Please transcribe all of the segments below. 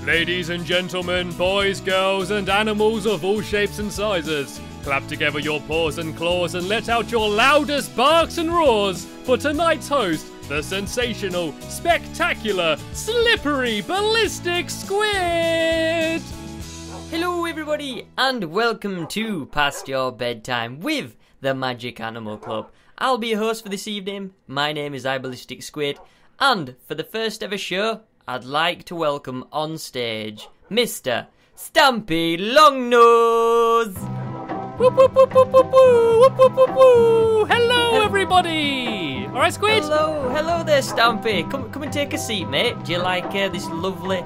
Ladies and gentlemen, boys, girls, and animals of all shapes and sizes, clap together your paws and claws and let out your loudest barks and roars for tonight's host, the sensational, spectacular, slippery, ballistic squid! Hello everybody, and welcome to Past Your Bedtime with the Magic Animal Club. I'll be your host for this evening. My name is Ballistic Squid, and for the first ever show, I'd like to welcome on stage Mr. Stampy Longnose. Whoop, whoop, whoop, whoop, whoop, whoop, whoop, whoop, whoop. Hello, everybody! All right, Squid? Hello there, Stampy. Come and take a seat, mate. Do you like this lovely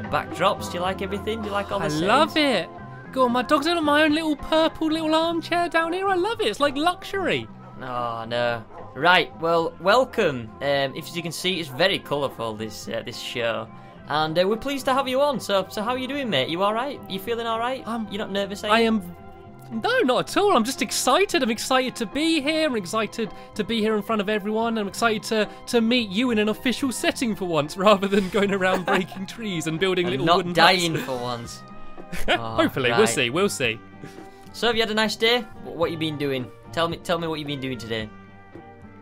backdrops? Do you like everything? Do you like all the settings? I love it. God, my dog's in my own little purple little armchair down here. I love it. It's like luxury. Oh, no. Right, well, welcome. As you can see, it's very colourful, this show. And we're pleased to have you on. So how are you doing, mate? You all right? You feeling all right? You're not nervous, are you? I am... No, not at all. I'm just excited. I'm excited to be here. I'm excited to be here in front of everyone. I'm excited to meet you in an official setting for once, rather than going around breaking trees and building little wooden huts. Not dying for once. Oh, hopefully, right. We'll see. So have you had a nice day? What you been doing? Tell me what you've been doing today.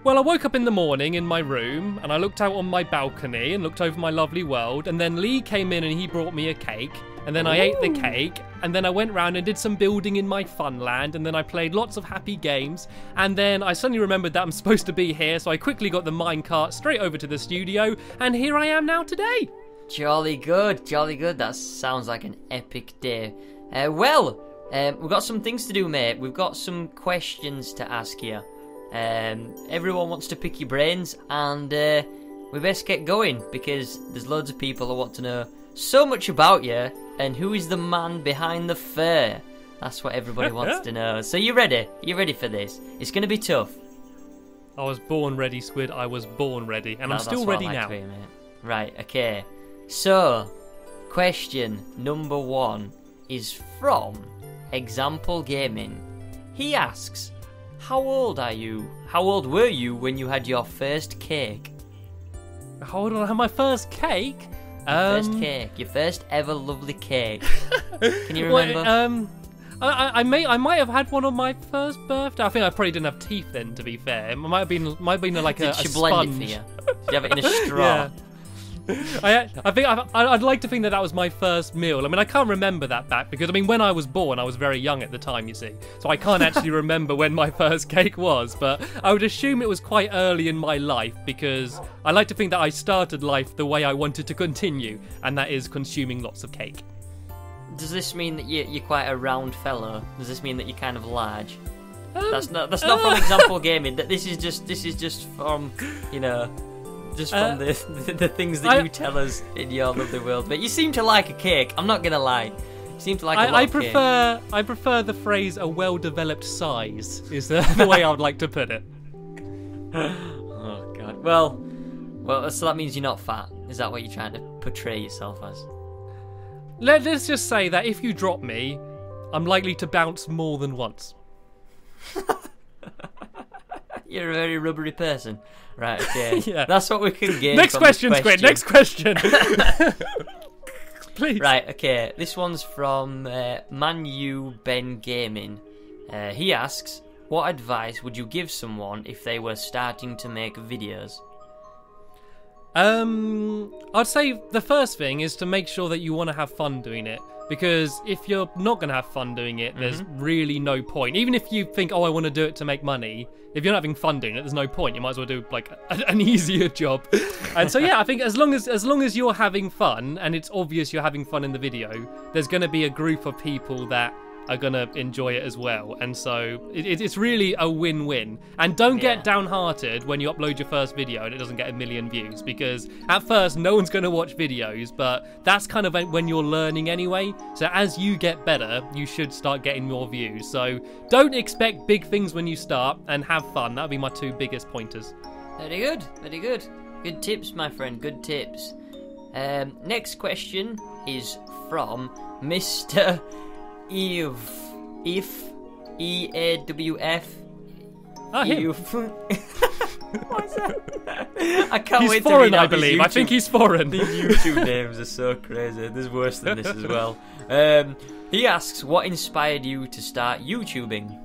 Well, I woke up in the morning in my room, and I looked out on my balcony and looked over my lovely world, and then Lee came in and he brought me a cake, and then I ate the cake, and then I went round and did some building in my fun land, and then I played lots of happy games, and then I suddenly remembered that I'm supposed to be here, so I quickly got the minecart straight over to the studio, and here I am now today. Jolly good. That sounds like an epic day. We've got some things to do, mate. We've got some questions to ask you. Everyone wants to pick your brains, and we best get going because there's loads of people who want to know so much about you and who is the man behind the fur. That's what everybody wants to know. So you ready? You ready for this? It's going to be tough. I was born ready, Squid. I was born ready, and I'm still ready now. Hear, mate. Right, okay. So, question number 1 is from Example Gaming. He asks, how old are you? How old were you when you had your first cake? How old did I have my first cake? First cake. Your first ever lovely cake. Can you remember? I might have had one on my first birthday. I think I probably didn't have teeth then, to be fair. It might have been like a Did she sponge. blend it for you? Did you have it in a straw? Yeah. I'd like to think that was my first meal. I mean, I can't remember that back because, I mean, when I was born, I was very young at the time, you see. So I can't actually remember when my first cake was, but I would assume it was quite early in my life because I like to think that I started life the way I wanted to continue, and that is consuming lots of cake. Does this mean that you're quite a round fellow? Does this mean that you're kind of large? That's not from Example Gaming. This is just from, just from the things that you tell us in your lovely world. But you seem to like a cake. I'm not gonna lie. You seem to like a lot of cake. I prefer the phrase "a well-developed size" is the way I would like to put it. Oh God. Well. So that means you're not fat. Is that what you're trying to portray yourself as? Let's just say that if you drop me, I'm likely to bounce more than once. You're a very rubbery person. Right, okay. Yeah. That's what we can gain. Next question, Squid. Next question. Please. Right, okay. This one's from Manu Ben Gaming. He asks, what advice would you give someone if they were starting to make videos? I'd say the first thing is to make sure that you want to have fun doing it. Because if you're not going to have fun doing it, there's really no point. Even if you think, I want to do it to make money, if you're not having fun doing it, there's no point. You might as well do like an easier job. And so, yeah, I think as long as you're having fun and it's obvious you're having fun in the video, there's going to be a group of people that are going to enjoy it as well. And so it's really a win-win. And don't get downhearted when you upload your first video and it doesn't get 1 million views, because at first no one's going to watch videos, but that's kind of when you're learning anyway. So as you get better, you should start getting more views. So don't expect big things when you start, and have fun. That would be my 2 biggest pointers. Very good. Good tips, my friend, good tips. Next question is from Mr. EAWF. Ah, him. What is that? I can't He's wait foreign, to read I out these believe. I think he's foreign. These YouTube names are so crazy. There's worse than this as well. He asks, what inspired you to start YouTubing?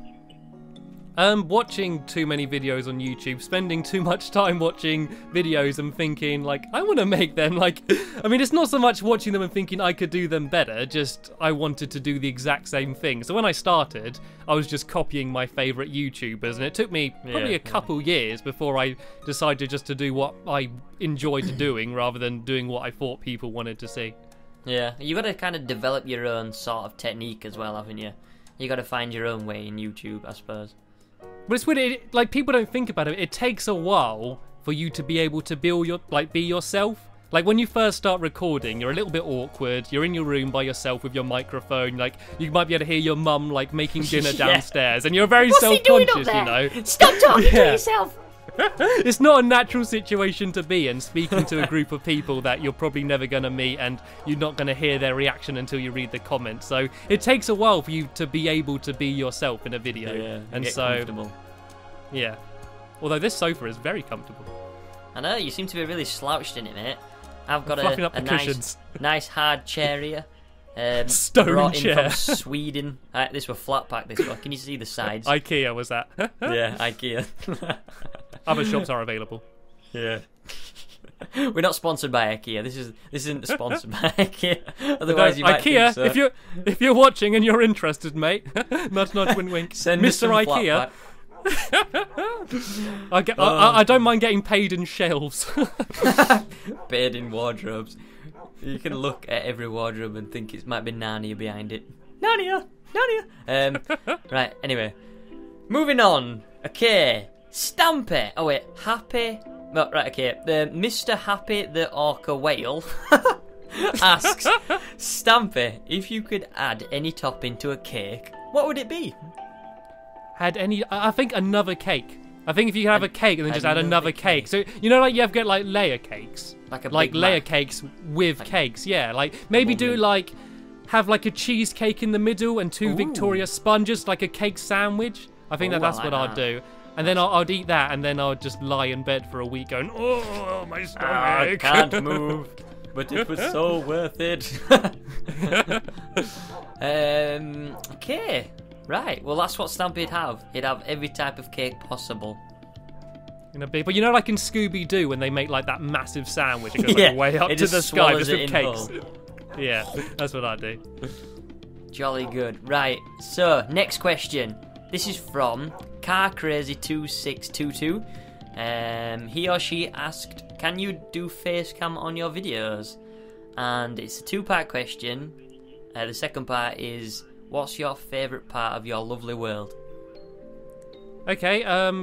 Watching too many videos on YouTube, spending too much time watching videos and thinking, like, I want to make them, like, I mean, it's not so much watching them and thinking I could do them better, just I wanted to do the exact same thing. So when I started, I was just copying my favourite YouTubers, and it took me probably a couple years before I decided just to do what I enjoyed doing rather than doing what I thought people wanted to see. Yeah, you got to kind of develop your own sort of technique as well, haven't you? You got to find your own way in YouTube, I suppose. But it's weird, like, people don't think about it. It takes a while for you to be able to be yourself. Like, when you first start recording, you're a little bit awkward. You're in your room by yourself with your microphone. Like, you might be able to hear your mum, like, making dinner downstairs. And you're very self-conscious, you know. Stop talking to yourself! It's not a natural situation to be in, speaking to a group of people that you're probably never going to meet, and you're not going to hear their reaction until you read the comments. So it takes a while for you to be able to be yourself in a video. Yeah, and get so comfortable. Yeah. Although this sofa is very comfortable. I know, you seem to be really slouched in it, mate. I've got Fluffing up the nice, cushions. nice hard chair here. Stone brought chair. in from Sweden. This were flat pack. This one. Can you see the sides? IKEA was that? Yeah, IKEA. Other shops are available. Yeah. We're not sponsored by IKEA. This isn't sponsored by IKEA. Otherwise, you might IKEA, think so. if you're watching and you're interested, mate, nudge, nudge, wink, wink. Send us Mr. some IKEA. flat I don't mind getting paid in shelves. Paid in wardrobes. You can look at every wardrobe and think it might be Narnia behind it. Narnia! Right, anyway. Moving on. Okay. Stampy. Oh, wait. Happy. No, right, okay. Mr. Happy the Orca Whale asks, Stampy, if you could add any topping to a cake, what would it be? I think another cake. I think if you have a cake and then just add another cake. So, you know, like you have got like layer cakes. Like layer cakes with cakes, yeah. Like maybe do like have like a cheesecake in the middle and two Victoria sponges, like a cake sandwich. I think that's what I'd do. And then I'd eat that, and then I'd just lie in bed for a week going, oh, my stomach. I can't move, but it was so worth it. Okay, right. Well, that's what Stampy'd have. He'd have every type of cake possible. But you know, like in Scooby-Doo, when they make like that massive sandwich, it goes like way up to the sky just with cakes. Yeah, that's what I do. Jolly good. Right, so next question. This is from CarCrazy2622. He or she asked, can you do face cam on your videos? And it's a two-part question. The second part is, what's your favourite part of your lovely world? Okay,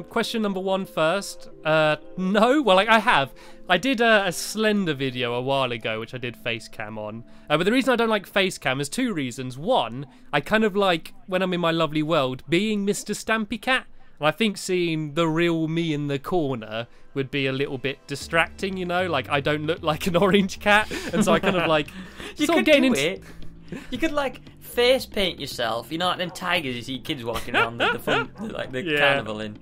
question number one first. No, well, like I have. I did a Slender video a while ago, which I did face cam on. But the reason I don't like face cam is two reasons. One, I kind of like, when I'm in my lovely world, being Mr. Stampy Cat. And I think seeing the real me in the corner would be a little bit distracting, you know? Like, I don't look like an orange cat. And so I kind of like... You could like face paint yourself, you know, like them tigers you see kids walking around the carnival in.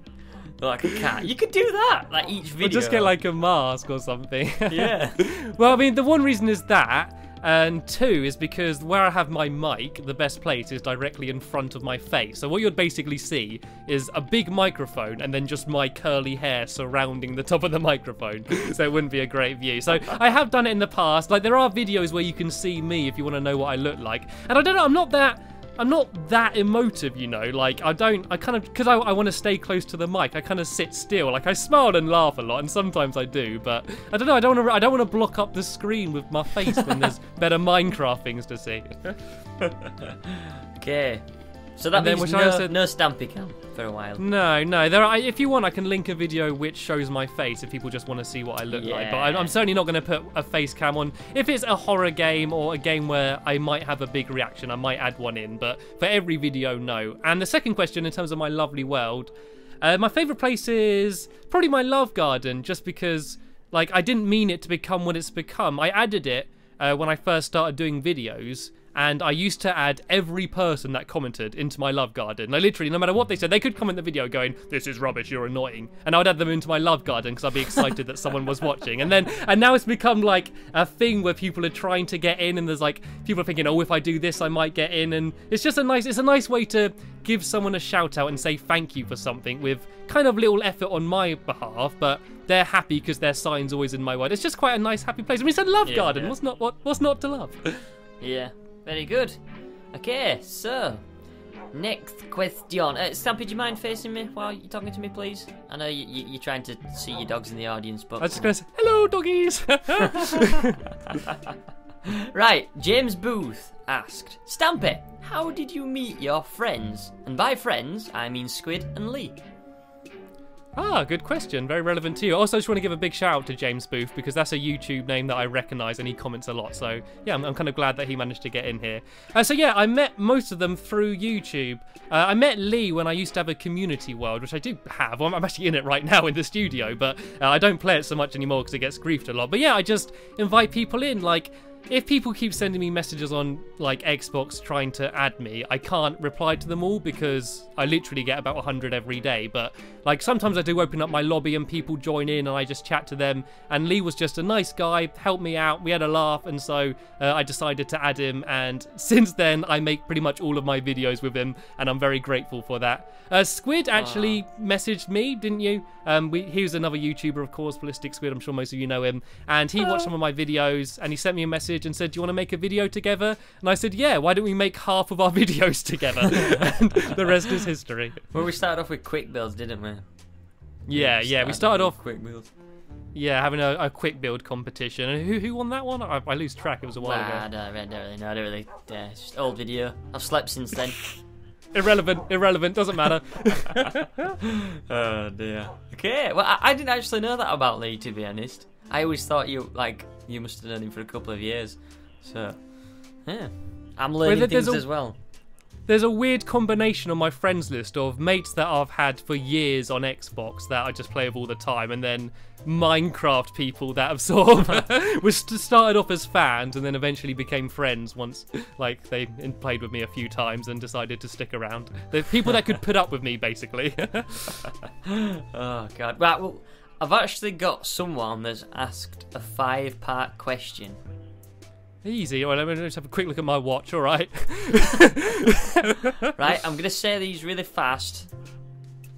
They're like a cat. You could do that, like each video. Or just get like a mask or something. Yeah. Well, I mean, the one reason is that, and two is because where I have my mic, the best place is directly in front of my face. So what you'd basically see is a big microphone and then just my curly hair surrounding the top of the microphone. So it wouldn't be a great view. So I have done it in the past. Like, there are videos where you can see me if you want to know what I look like. And I don't know, I'm not that emotive, you know. Like, because I want to stay close to the mic, I kind of sit still. Like, I smile and laugh a lot, and sometimes I do, but I don't know, I don't want to block up the screen with my face when there's better Minecraft things to see. Okay. So that means no Stampy cam for a while. No. If you want, I can link a video which shows my face if people just want to see what I look like. But I'm certainly not going to put a face cam on. If it's a horror game or a game where I might have a big reaction, I might add one in. But for every video, no. And the second question, in terms of my lovely world, my favourite place is probably my love garden, just because, like, I didn't mean it to become what it's become. I added it when I first started doing videos. and I used to add every person that commented into my love garden. Like literally, no matter what they said, they could comment the video going, "This is rubbish, you're annoying," and I would add them into my love garden because I'd be excited that someone was watching. And now it's become like a thing where people are trying to get in, and there's like people are thinking, "Oh, if I do this, I might get in," and it's a nice way to give someone a shout out and say thank you for something with kind of little effort on my behalf, but they're happy because their sign's always in my word. It's just quite a nice, happy place. I mean, it's a love garden. Yeah. What's not to love? Yeah, very good. Okay, so next question. Stampy, do you mind facing me while you're talking to me, please? I know you're trying to see your dogs in the audience, but I was just gonna say hello, doggies. Right, James Booth asked, Stampy, how did you meet your friends? And by friends, I mean Squid and Lee. Good question. Very relevant to you. Also, I just want to give a big shout out to James Booth because that's a YouTube name that I recognise and he comments a lot. So, yeah, I'm kind of glad that he managed to get in here. I met most of them through YouTube. I met Lee when I used to have a community world, which I do have. Well, I'm actually in it right now in the studio, but I don't play it so much anymore because it gets griefed a lot. But yeah, I just invite people in. Like, if people keep sending me messages on like Xbox trying to add me, I can't reply to them all because I literally get about 100 every day. But like sometimes I do open up my lobby and people join in and I just chat to them. And Lee was just a nice guy, helped me out, we had a laugh, and so I decided to add him. And since then I make pretty much all of my videos with him, and I'm very grateful for that. Squid actually messaged me, didn't you? He was another YouTuber, of course, Ballistic Squid. I'm sure most of you know him. And he watched some of my videos and he sent me a message and said, "Do you want to make a video together?" And I said, "Yeah, why don't we make half of our videos together?" And the rest is history. Well, we started off with quick builds, didn't we? Yeah, we started off quick builds. Yeah, having a quick build competition. And who won that one? I lose track. It was a while ago. I don't really know. I don't really. Yeah, it's just old video. I've slept since then. Irrelevant, doesn't matter. Oh dear. Okay, well, I didn't actually know that about Lee, to be honest. I always thought you must have known him for a couple of years. So, yeah. I'm learning things as well. There's a weird combination on my friends list of mates that I've had for years on Xbox that I just play with all the time, and then Minecraft people that have sort of started off as fans and then eventually became friends once like they played with me a few times and decided to stick around. The people that could put up with me, basically. Oh god. Right, well, I've actually got someone that's asked a 5-part question. Easy. Well, let me just have a quick look at my watch, alright? Right, I'm going to say these really fast.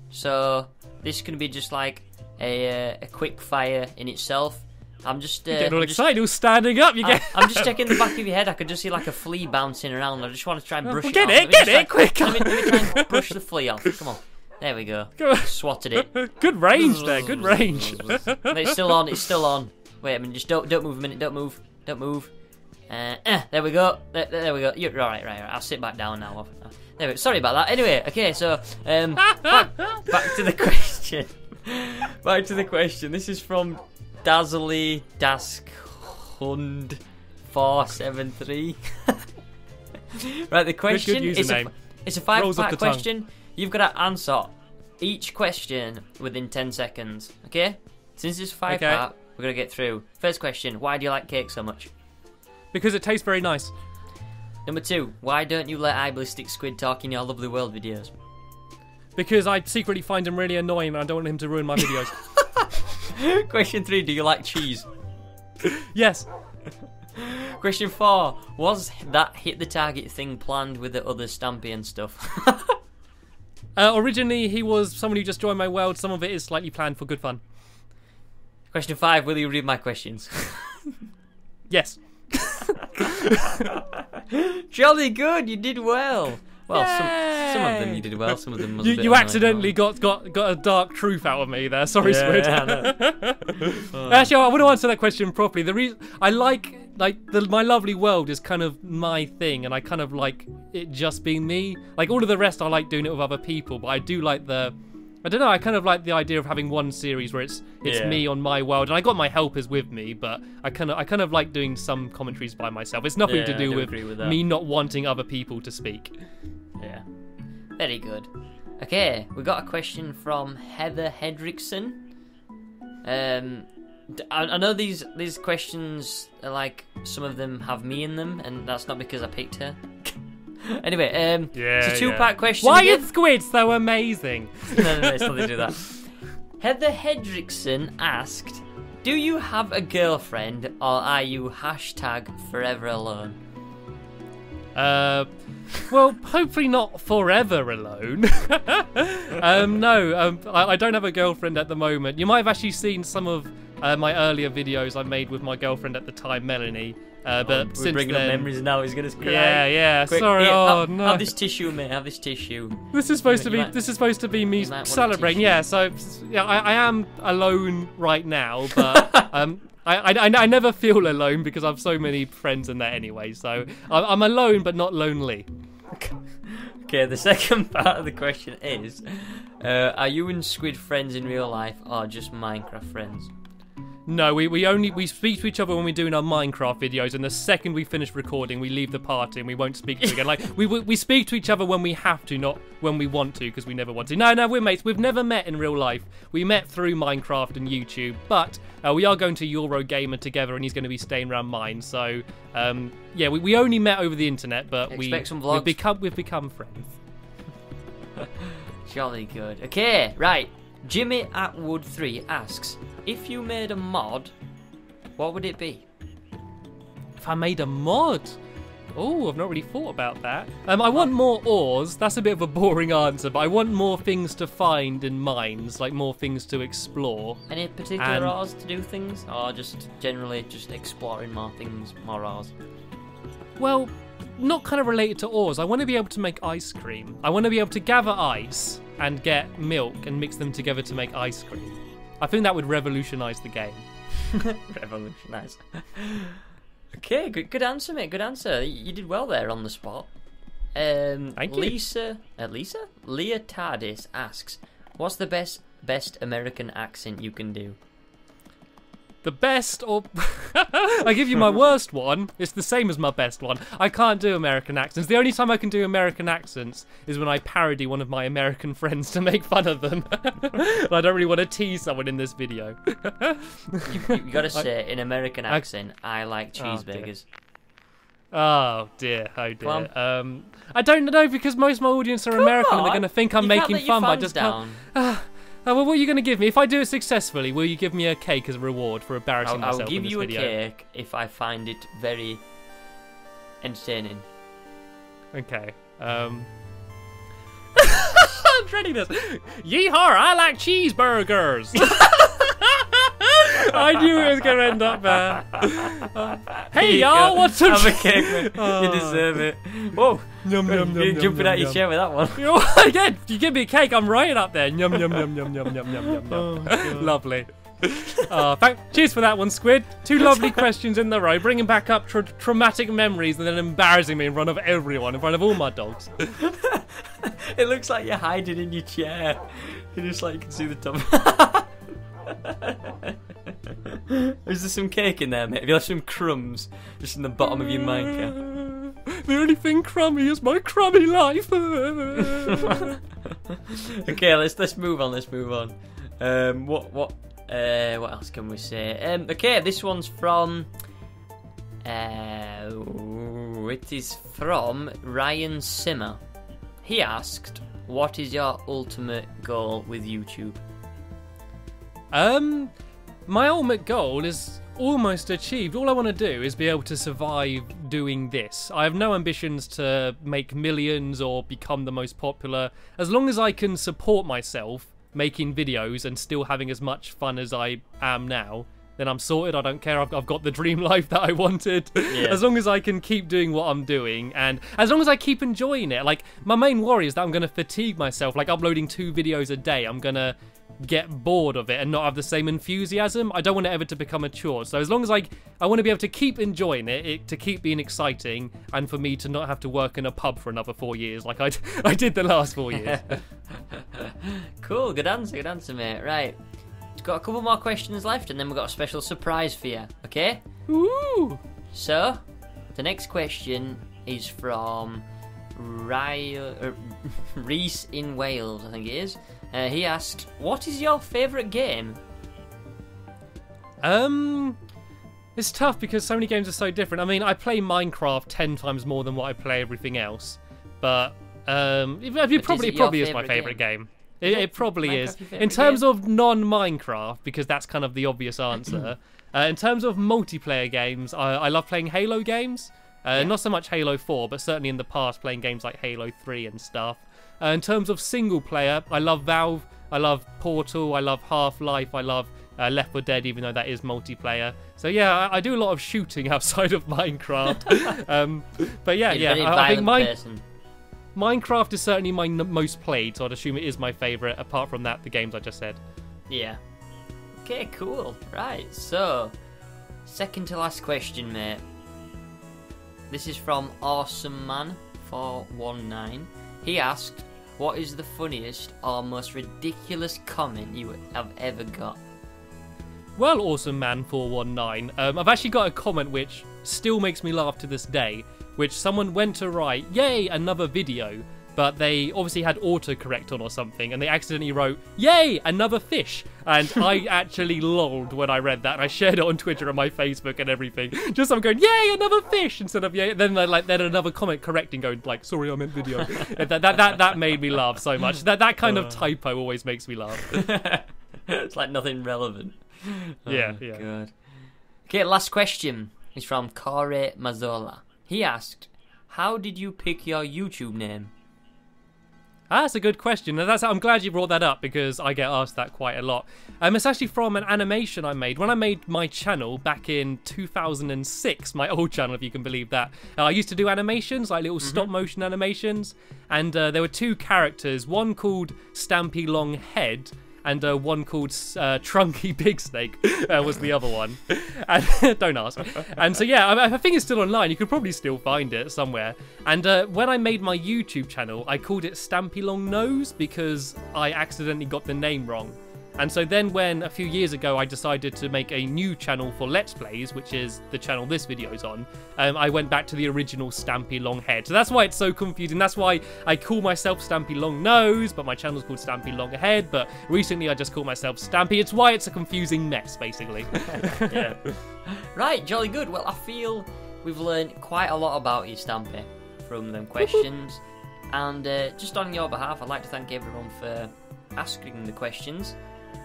So, this is going to be just like a quick fire in itself. I'm just... You're getting all excited, you're standing up. I'm just checking the back of your head. I could just see like a flea bouncing around. I just want to try and brush it get off. it, quick! Let me try and brush the flea off. Come on. There we go. Swatted it. Good range there, good range. It's still on. Wait a minute, just don't move a minute, don't move. There we go. There we go. You're right. I'll sit back down now. There we go. Sorry about that. Anyway, okay, so back to the question. Back to the question. This is from Dazzly Daskund 473. Right, the question is it's a 5-part question. You've got to answer each question within 10 seconds. Okay? Since it's 5-part, we're gonna get through. First question: why do you like cake so much? Because it tastes very nice. Number 2, why don't you let Ballistic Squid talk in your Lovely World videos? Because I secretly find him really annoying and I don't want him to ruin my videos. Question 3, do you like cheese? Yes. Question 4, was that hit the target thing planned with the other Stampy and stuff? Originally, he was someone who just joined my world. Some of it is slightly planned for good fun. Question 5, will you read my questions? Yes. Jolly good, you did well. Well, some of them you did well, some of them was a bit you accidentally got a dark truth out of me there. Sorry, Squid. Actually, I want to answer that question properly. The reason I like my lovely world is kind of my thing, and I kind of like it just being me. Like all of the rest, I like doing it with other people, but I do like I don't know, I kind of like the idea of having one series where it's me on my world, and I got my helpers with me, but I kind of like doing some commentaries by myself. It's nothing to do with me not wanting other people to speak. Yeah. Very good. Okay, we got a question from Heather Hedrickson. I know these questions are like, some of them have me in them, and that's not because I picked her. Anyway, it's a 2-part question. Why again. is Squid so amazing? No, it's nothing to do with that. Heather Hedrickson asked, do you have a girlfriend, or are you #forever alone? Well, hopefully not forever alone. No, I don't have a girlfriend at the moment. You might have actually seen some of my earlier videos I made with my girlfriend at the time, Melanie. But we're since bringing then, up memories now. He's gonna cry. Yeah. Quick, Sorry. here, No. Have this tissue, mate. Have this tissue. This is supposed to be me celebrating. Yeah. So yeah, I am alone right now, but I never feel alone because I have so many friends in there anyway. So I'm alone, but not lonely. Okay, the second part of the question is, are you and Squid friends in real life, or just Minecraft friends? No, we speak to each other when we're doing our Minecraft videos, and the second we finish recording, we leave the party and we won't speak to again. Like we speak to each other when we have to, not when we want to, because we never want to. No, we're mates. We've never met in real life. We met through Minecraft and YouTube, but we are going to Eurogamer together, and he's going to be staying around mine. So yeah, we only met over the internet, but Expect some vlogs. we've become friends. Jolly good. Okay, right. Jimmy Atwood 3 asks, if you made a mod, what would it be? If I made a mod? Oh, I've not really thought about that. I want more ores. That's a bit of a boring answer, but I want more things to find in mines, like more things to explore. Any particular ores to do things, or just generally just exploring more things, more ores? Well, not kind of related to ores. I want to be able to make ice cream. I want to be able to gather ice and get milk and mix them together to make ice cream. I think that would revolutionise the game. Revolutionise. Okay, good answer, mate. Good answer. You did well there on the spot. Thank you. Leah Tardis asks, what's the best American accent you can do? The best, or I give you my worst one. It's the same as my best one. I can't do American accents. The only time I can do American accents is when I parody one of my American friends to make fun of them. And I don't really want to tease someone in this video. you got to say in American accent, I like cheeseburgers. Oh dear. I don't know, because most of my audience are American and they're going to think I'm making fun, but I just can't. Well, what are you going to give me? If I do it successfully, will you give me a cake as a reward for embarrassing myself I'll give in this you video? a cake if I find it very entertaining. Okay. I'm dreading this. Yeehaw, I like cheeseburgers. I knew it was going to end up there. Hey, y'all, what's up? Have a cake, man. You deserve it. Whoa. You're jumping out your chair with that one. Again, you give me a cake, I'm right up there. Yum, yum, yum, yum, yum, yum, yum, yum. Oh, lovely. Cheers for that one, Squid. 2 lovely questions in the row, bringing back up traumatic memories and then embarrassing me in front of everyone, in front of all my dogs. It looks like you're hiding in your chair. You just like you can see the top. Is there some cake in there, mate? Have you left some crumbs just in the bottom of your mica? The only thing crummy is my crummy life. Okay, let's move on. Let's move on. What else can we say? Okay, this one's from. It is from Ryan Simmer. He asked, "What is your ultimate goal with YouTube?" My ultimate goal is almost achieved. All I want to do is be able to survive doing this. I have no ambitions to make millions or become the most popular. As long as I can support myself making videos and still having as much fun as I am now, then I'm sorted. I don't care. I've got the dream life that I wanted. Yeah. As long as I can keep doing what I'm doing, and as long as I keep enjoying it. Like, my main worry is that I'm going to fatigue myself. Like, uploading 2 videos a day, I'm going to get bored of it and not have the same enthusiasm. I don't want it ever to become a chore. So as long as I want to be able to keep enjoying it to keep being exciting, and for me to not have to work in a pub for another 4 years like I did the last 4 years. Cool, good answer, mate. Right, we've got a couple more questions left, and then we've got a special surprise for you. Okay? Ooh. So, the next question is from Reese in Wales, I think it is. He asked, "What is your favourite game?" It's tough because so many games are so different. I mean, I play Minecraft 10 times more than what I play everything else, but it probably is my favourite game. It probably is. In terms of non-Minecraft, because that's kind of the obvious answer. In terms of multiplayer games, I love playing Halo games. Not so much Halo 4, but certainly in the past playing games like Halo 3 and stuff. In terms of single player, I love Valve, I love Portal, I love Half-Life, I love Left 4 Dead, even though that is multiplayer. So yeah, I do a lot of shooting outside of Minecraft. But yeah, I think Minecraft is certainly my most played, so I'd assume it is my favourite, apart from that, the games I just said. Yeah. Okay, cool. Right, so, second to last question, mate. This is from AwesomeMan419. He asked, what is the funniest or most ridiculous comment you have ever got? Well, AwesomeMan419, I've actually got a comment which still makes me laugh to this day, which someone went to write, yay, another video, but they obviously had autocorrect on or something, and they accidentally wrote, yay, another fish. And I actually lolled when I read that, and I shared it on Twitter and my Facebook and everything. Just I'm going, yay, another fish, instead of yay. Then then another comment correcting, going like, sorry, I meant video. that made me laugh so much. That kind of typo always makes me laugh. It's like nothing relevant. Yeah. God. Okay, last question is from Corey Mazzola. He asked, how did you pick your YouTube name? That's a good question. I'm glad you brought that up because I get asked that quite a lot. It's actually from an animation I made. When I made my channel back in 2006, my old channel, if you can believe that, I used to do animations, like little stop-motion animations, and there were two characters, one called Stampylonghead, and one called Trunky Big Snake was the other one. And, don't ask. And so yeah, I think it's still online. You could probably still find it somewhere. And when I made my YouTube channel, I called it Stampylongnose because I accidentally got the name wrong. And so then when, a few years ago, I decided to make a new channel for Let's Plays, which is the channel this video's on, I went back to the original Stampylonghead. So that's why it's so confusing. That's why I call myself Stampylongnose, but my channel's called Stampylonghead, but recently I just call myself Stampy. It's why it's a confusing mess, basically. Yeah. Right, jolly good. Well, I feel we've learned quite a lot about you, Stampy, from them questions. And just on your behalf, I'd like to thank everyone for asking the questions.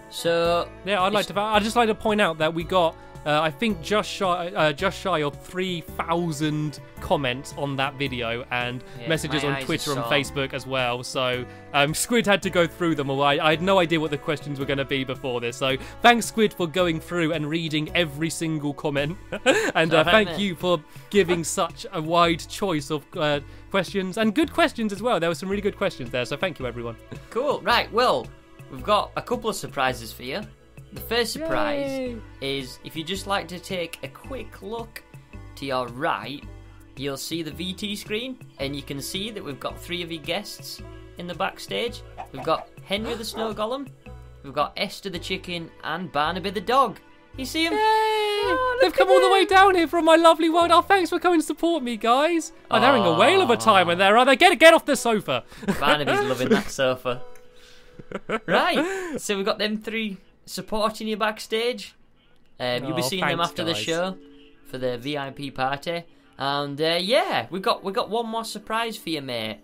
So yeah, I'd just like to point out that we got I think just shy of 3,000 comments on that video and messages on Twitter and Facebook as well. So Squid had to go through them all. I had no idea what the questions were going to be before this. So thanks, Squid, for going through and reading every single comment. And thank you for giving such a wide choice of questions and good questions as well. There were some really good questions there. So thank you, everyone. Cool. Right. Well, we've got a couple of surprises for you. The first surprise is if you just like to take a quick look to your right, you'll see the VT screen, and you can see that we've got 3 of your guests in the backstage. We've got Henry the Snow Golem, we've got Esther the Chicken, and Barnaby the Dog. You see them? Oh, they've come all the way down here from my lovely world. Oh, thanks for coming to support me, guys. Oh, they're having a whale of a time in there, are they? Get off the sofa. Barnaby's loving that sofa. Right, so we've got them 3 supporting you backstage. You'll be seeing them after the show for the VIP party. And yeah, we've got one more surprise for you, mate.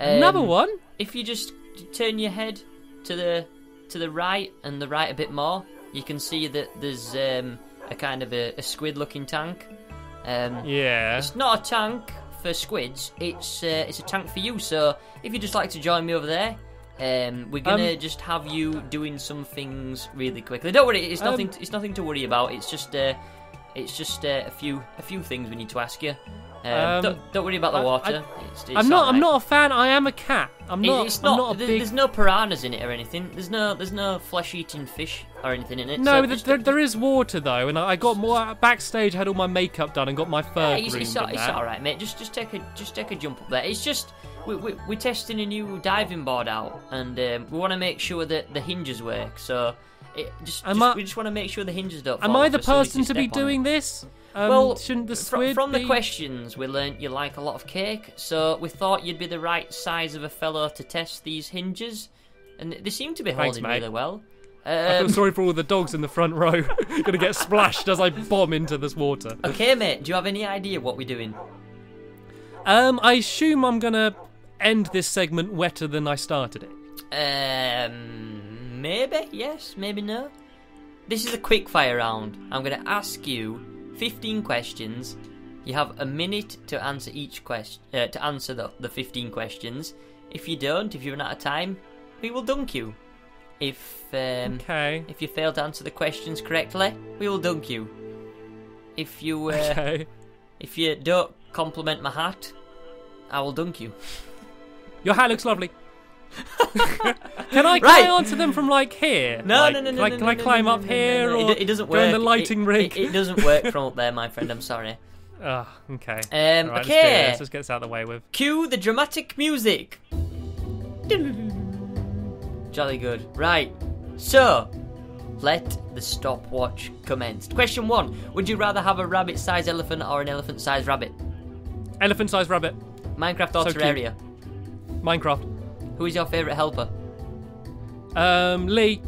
Another one? If you just turn your head to the right and the right a bit more, you can see that there's a kind of a squid-looking tank. Yeah. It's not a tank for squids. It's a tank for you. So if you'd just like to join me over there. We're gonna just have you doing some things really quickly. Don't worry, it's nothing. It's nothing to worry about. It's just a few things we need to ask you. Don't worry about the water. I'm not a fan. I am a cat. There's no piranhas in it or anything. There's no flesh-eating fish or anything in it. No, so there is water though, and I got more backstage. I had all my makeup done and got my fur groomed. It's all right, mate. Just take a jump up there. It's just. We're testing a new diving board out, and we want to make sure that the hinges work. So, we just want to make sure the hinges don't fall. Am I the person to be doing this? Well, shouldn't the squid from the questions, we learnt you like a lot of cake, so we thought you'd be the right size of a fellow to test these hinges, and they seem to be holding really well. I feel sorry for all the dogs in the front row. Gonna get splashed as I bomb into this water. Okay, mate. Do you have any idea what we're doing? I assume I'm gonna end this segment wetter than I started it. Maybe yes, maybe no. This is a quick fire round. I'm gonna ask you 15 questions. You have a minute to answer each question. To answer the 15 questions. If you don't, if you run out of time, we will dunk you. If you fail to answer the questions correctly, we will dunk you. If you if you don't compliment my hat, I will dunk you. Your hat looks lovely. Can I answer them from like here? No. Can I climb up here? Or it doesn't work. Go in the lighting rig? It doesn't work from up there, my friend. I'm sorry. Oh, okay. Okay. Let's do this. Let's get this out of the way with. Cue the dramatic music. Jolly good. Right. So, let the stopwatch commence. Question 1. Would you rather have a rabbit-sized elephant or an elephant-sized rabbit? Elephant-sized rabbit. Minecraft or So Terraria? Minecraft. Who is your favourite helper? Lee.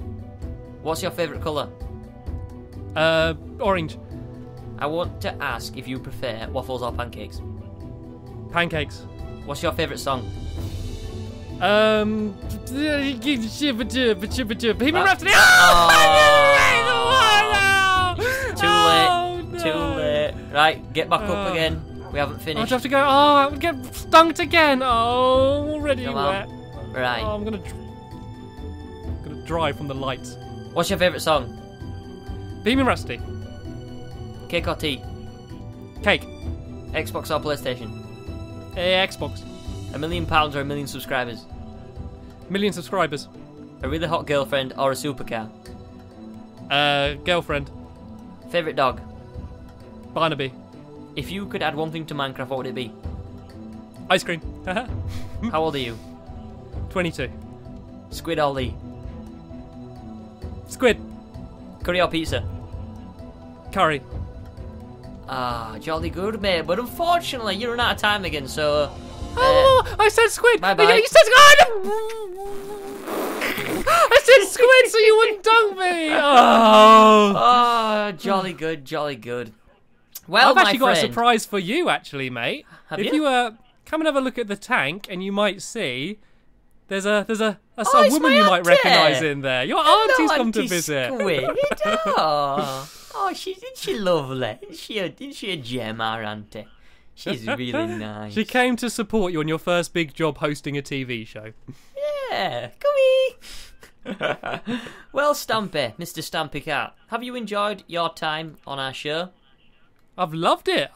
What's your favourite colour? Orange. I want to ask if you prefer waffles or pancakes. Pancakes. What's your favourite song? Bohemian Rhapsody. Too late. Right, get back up again. We haven't finished. I'll have to go. Oh, I would get dunked again. Oh, already Come wet. on. Right. Oh, I'm gonna dry from the lights. What's your favourite song? Bohemian Rhapsody. Cake or tea? Cake. Xbox or PlayStation? Xbox. £1 million or 1 million subscribers? 1 million subscribers. A really hot girlfriend or a supercar? Girlfriend. Favourite dog? Barnaby. If you could add one thing to Minecraft, what would it be? Ice cream. How old are you? 22. Squid or Lee? Squid. Curry or pizza? Curry. Ah, jolly good, mate. But unfortunately, you run out of time again, so... I said squid. Bye-bye. You said... I said squid so you wouldn't dunk me. Oh, jolly good, jolly good. Well, I've actually my got a friend, surprise for you, actually, mate. Have if you? Come and have a look at the tank, and you might see there's a it's woman my you might auntie. recognise in there. Your auntie's come to Auntie visit. Squid. Oh, isn't she lovely? Isn't she a gem, our auntie? She's really nice. She came to support you on your first big job hosting a TV show. Yeah, come here. Well, Stampy, Mr. Stampy Cat, have you enjoyed your time on our show? I've loved it.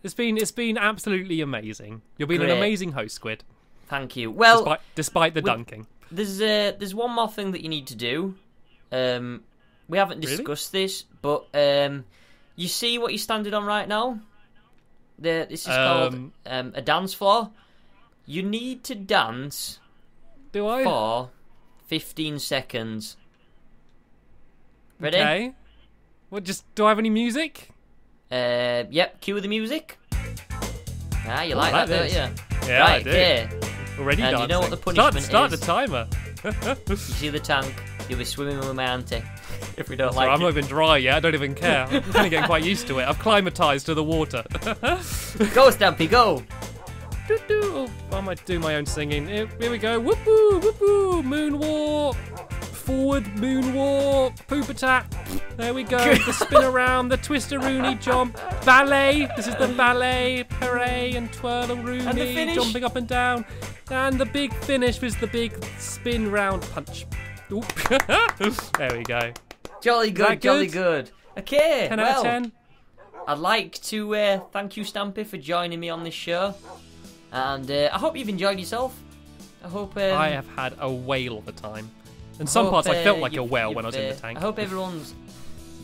It's been absolutely amazing. You've been Great. an amazing host, Squid. Thank you. Well, despite the dunking. There's one more thing that you need to do. We haven't discussed this, but you see what you're standing on right now? This is called a dance floor. You need to dance. Do I? For 15 seconds. Ready? Okay. What? Do I have any music? Yep. Cue the music. Ah, you like that, don't you? Yeah, right, I do. Okay. Already And dancing. you know what the punishment Start is? the timer. You see the tank? You'll be swimming with my auntie. If we don't Sorry, like I'm it. not even dry yet. I don't even care. I'm kind of getting quite used to it. I've climatised to the water. Go, Stampy, go! Oh, I might do my own singing. Here we go. Whoopoo, whoopoo, moonwalk. Forward, moonwalk. Poop attack. There we go. The spin around, the twister-rooney jump. Ballet. This is the ballet. Parade and twirl-a-rooney. And the finish. Jumping up and down. And the big finish was the big spin round punch. Oop. There we go. Jolly good, that jolly good? good. Okay, 10 well, out of 10. I'd like to thank you, Stampy, for joining me on this show. And I hope you've enjoyed yourself. I hope... I have had a whale of a time. In some parts, I felt like a whale when I was in the tank. I hope everyone's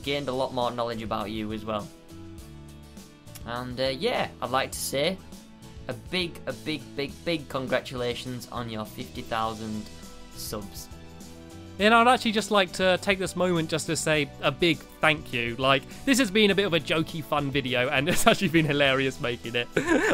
gained a lot more knowledge about you as well. And yeah, I'd like to say a big congratulations on your 50,000 subs. And I'd actually just like to take this moment just to say a big thank you. Like, this has been a bit of a jokey, fun video, and it's actually been hilarious making it.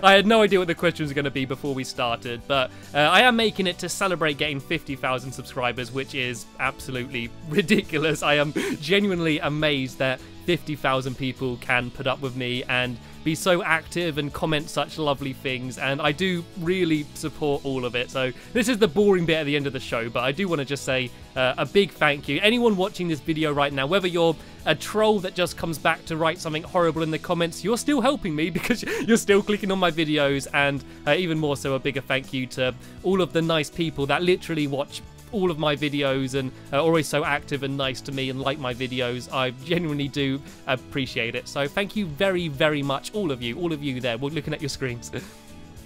I had no idea what the questions were going to be before we started, but I am making it to celebrate getting 50,000 subscribers, which is absolutely ridiculous. I am genuinely amazed that 50,000 people can put up with me and be so active and comment such lovely things, and I do really support all of it. So this is the boring bit at the end of the show, but I do want to just say a big thank you. Anyone watching this video right now, whether you're a troll that just comes back to write something horrible in the comments, you're still helping me because you're still clicking on my videos, and even more so, a bigger thank you to all of the nice people that literally watch all of my videos and are always so active and nice to me and like my videos. I genuinely do appreciate it. So thank you very, very much, all of you there. We're looking at your screens.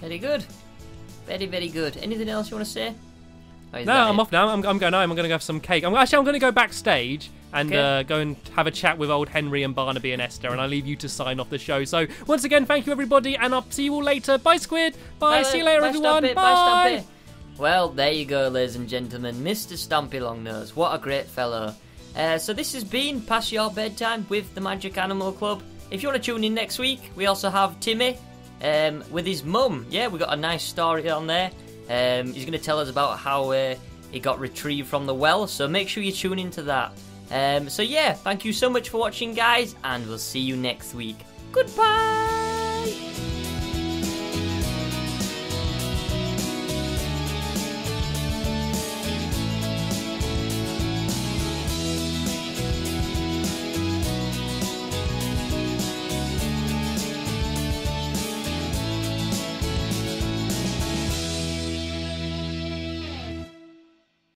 Very good. Very, very good. Anything else you want to say? No, I'm off now. I'm going home. I'm going to have some cake. I'm going to go backstage and go and have a chat with old Henry and Barnaby and Esther, and I'll leave you to sign off the show. So once again, thank you everybody, and I'll see you all later. Bye, Squid. Bye. See you later, everyone. Stampy. Bye. Stampy. Well, there you go, ladies and gentlemen. Mr. Stampy Longnose. What a great fellow. So this has been Past Your Bedtime with the Magic Animal Club. If you want to tune in next week, we also have Timmy with his mum. Yeah, we got a nice story on there. He's going to tell us about how he got retrieved from the well, so make sure you tune into that. So yeah, thank you so much for watching, guys, and we'll see you next week. Goodbye!